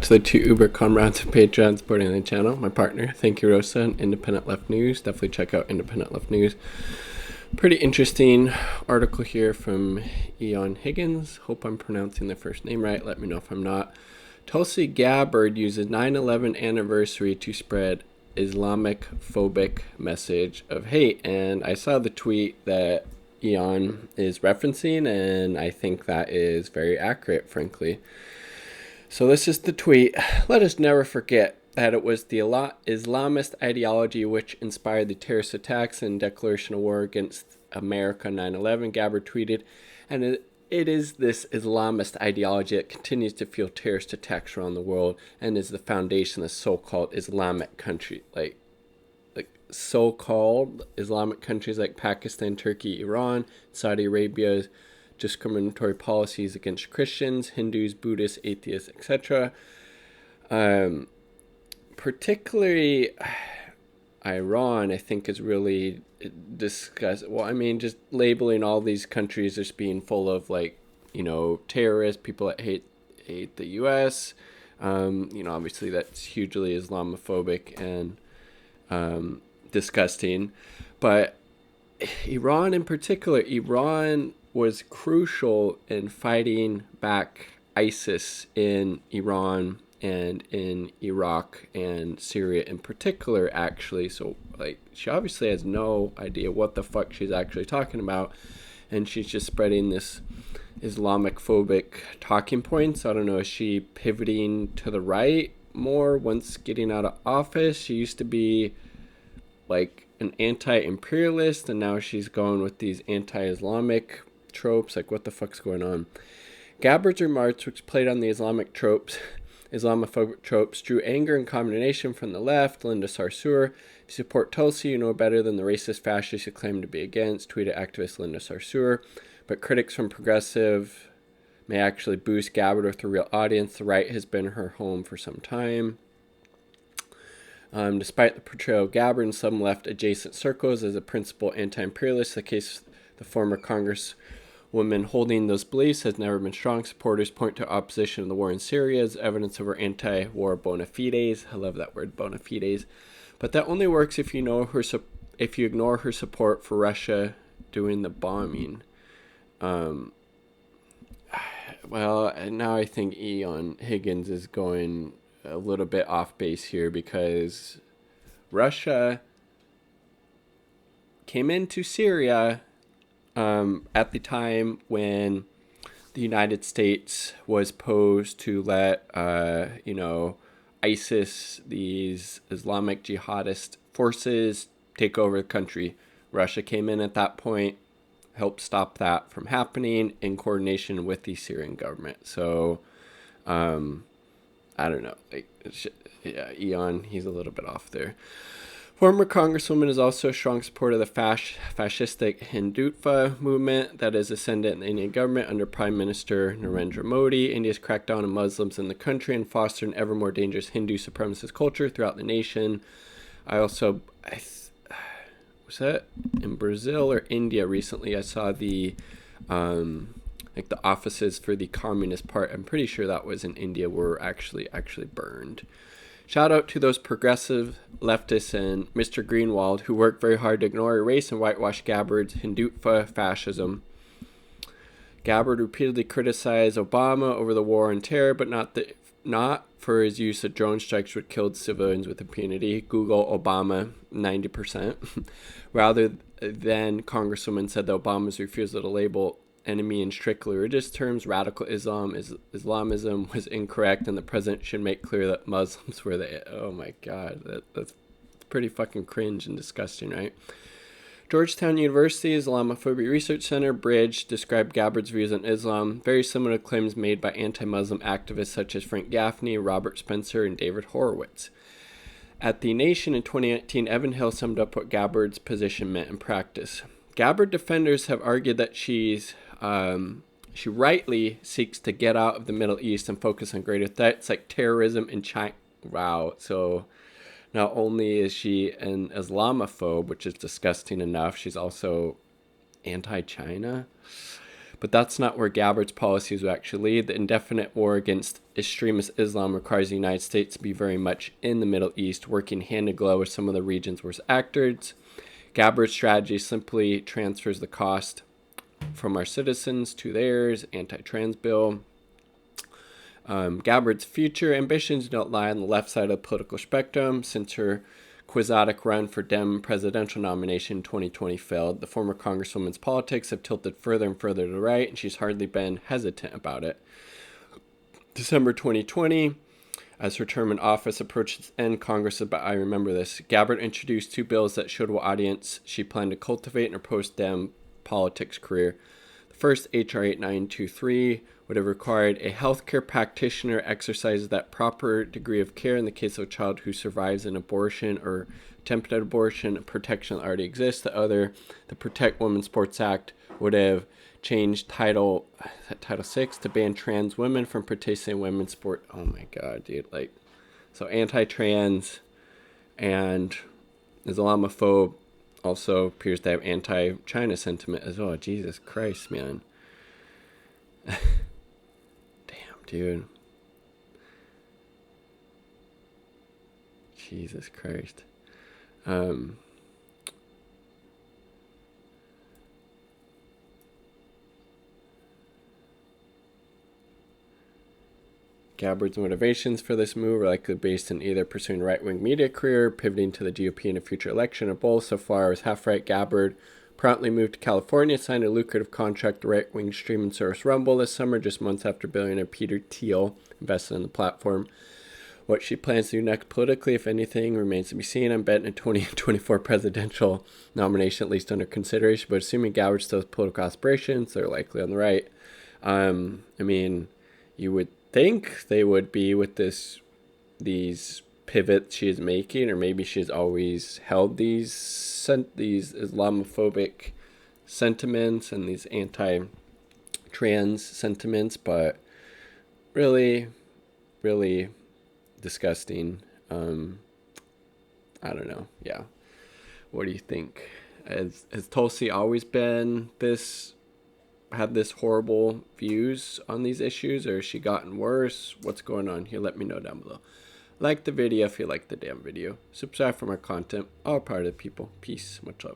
To the two Uber comrades and patrons supporting the channel, my partner, thank you, Rosa, and Independent Left News. Definitely check out Independent Left News. Pretty interesting article here from Eon Higgins. Hope I'm pronouncing the first name right. Let me know if I'm not. Tulsi Gabbard uses 9/11 anniversary to spread Islamophobic message of hate. And I saw the tweet that Eon is referencing, and I think that is very accurate, frankly. So this is the tweet. Let us never forget that it was the Islamist ideology which inspired the terrorist attacks and declaration of war against America 9/11, Gabbard tweeted. And it is this Islamist ideology that continues to fuel terrorist attacks around the world and is the foundation of so-called Islamic country, like so-called Islamic countries like Pakistan, Turkey, Iran, Saudi Arabia, discriminatory policies against Christians, Hindus, Buddhists, atheists, etc. Particularly Iran, I think, is really discussed. Well, I mean, just labeling all these countries as being full of, like, you know, terrorists, people that hate the U.S. Obviously that's hugely Islamophobic and disgusting. But Iran in particular, Iran was crucial in fighting back ISIS in Iran and in Iraq and Syria in particular, actually. So, like, she obviously has no idea what the fuck she's actually talking about, and she's just spreading this Islamophobic talking points. I don't know, is she pivoting to the right more once getting out of office? She used to be like an anti-imperialist, and now she's going with these anti-Islamic tropes. Like, what the fuck's going on? Gabbard's remarks, which played on the Islamophobic tropes, drew anger and condemnation from the left. Linda Sarsour, if you support Tulsi, you know better than the racist fascists you claim to be against, tweeted activist Linda Sarsour. But critics from progressive may actually boost Gabbard with a real audience. The right has been her home for some time. Despite the portrayal of Gabbard in some left-adjacent circles as a principal anti-imperialist, the case the former Congresswoman holding those beliefs has never been strong. Supporters point to opposition to the war in Syria as evidence of her anti-war bona fides. I love that word, bona fides. But that only works if you ignore her support for Russia doing the bombing. Well, now I think Eon Higgins is going a little bit off base here, because Russia came into Syria at the time when the United States was posed to let ISIS, these Islamic jihadist forces, take over the country. Russia came in at that point, helped stop that from happening in coordination with the Syrian government. So I don't know. Eon, he's a little bit off there. Former Congresswoman is also a strong supporter of the fascistic Hindutva movement that is ascendant in the Indian government under Prime Minister Narendra Modi. India's crackdown on Muslims in the country and fostered an ever more dangerous Hindu supremacist culture throughout the nation. Was that in Brazil or India recently? I saw the the offices for the Communist Party. I'm pretty sure that was in India, were actually burned. Shout out to those progressive leftists and Mr. Greenwald who worked very hard to ignore race and whitewash Gabbard's Hindutva fascism. Gabbard repeatedly criticized Obama over the war on terror, but not for his use of drone strikes which killed civilians with impunity. Google Obama 90%. Rather than, Congresswoman said that Obama's refusal to label enemy in strictly religious terms, radical Islamism, was incorrect, and the president should make clear that Muslims were the... Oh my god, that's pretty fucking cringe and disgusting, right? Georgetown University Islamophobia Research Center, Bridge, described Gabbard's views on Islam, very similar to claims made by anti-Muslim activists such as Frank Gaffney, Robert Spencer, and David Horowitz. At The Nation in 2019, Evan Hill summed up what Gabbard's position meant in practice. Gabbard defenders have argued that she rightly seeks to get out of the Middle East and focus on greater threats like terrorism in China. Wow. So not only is she an Islamophobe, which is disgusting enough, she's also anti-China. But that's not where Gabbard's policies would actually lead. The indefinite war against extremist Islam requires the United States to be very much in the Middle East, working hand in glove with some of the region's worst actors. Gabbard's strategy simply transfers the cost from our citizens to theirs. AntiTrans Bill. Gabbard's future ambitions don't lie on the left side of the political spectrum. Since her quixotic run for Dem presidential nomination in 2020 failed, the former Congresswoman's politics have tilted further and further to the right, and she's hardly been hesitant about it. December 2020, as her term in office approached its end, Congress, I remember this, Gabbard introduced 2 bills that showed what audience she planned to cultivate in her post-Dem politics career. The first, H.R. 8923, would have required a healthcare practitioner exercise that proper degree of care in the case of a child who survives an abortion or attempted abortion. A protection that already exists. The other, the Protect Women's Sports Act, would have changed Title 6 to ban trans women from participating in women's sport. Oh my god, dude. Like, so anti-trans and Islamophobe also appears to have anti-China sentiment as well. Jesus Christ, man. Dude. Jesus Christ. Gabbard's motivations for this move are likely based in either pursuing a right-wing media career, pivoting to the GOP in a future election, or both. So far as half-right, Gabbard promptly moved to California, signed a lucrative contract to right-wing streaming service Rumble this summer, just months after billionaire Peter Thiel invested in the platform. What she plans to do next politically, if anything, remains to be seen. I'm betting a 2024 presidential nomination at least under consideration, but assuming Gabbard still has political aspirations, they're likely on the right. I mean, you would think they would be with these pivots she is making, or maybe she's always held these Islamophobic sentiments and these anti-trans sentiments, but really, really disgusting. I don't know. Yeah. What do you think? Has Tulsi always been had this horrible views on these issues, or has she gotten worse? What's going on here? Let me know down below. Like the video if you like the damn video. Subscribe for more content. All part of the people. Peace. Much love.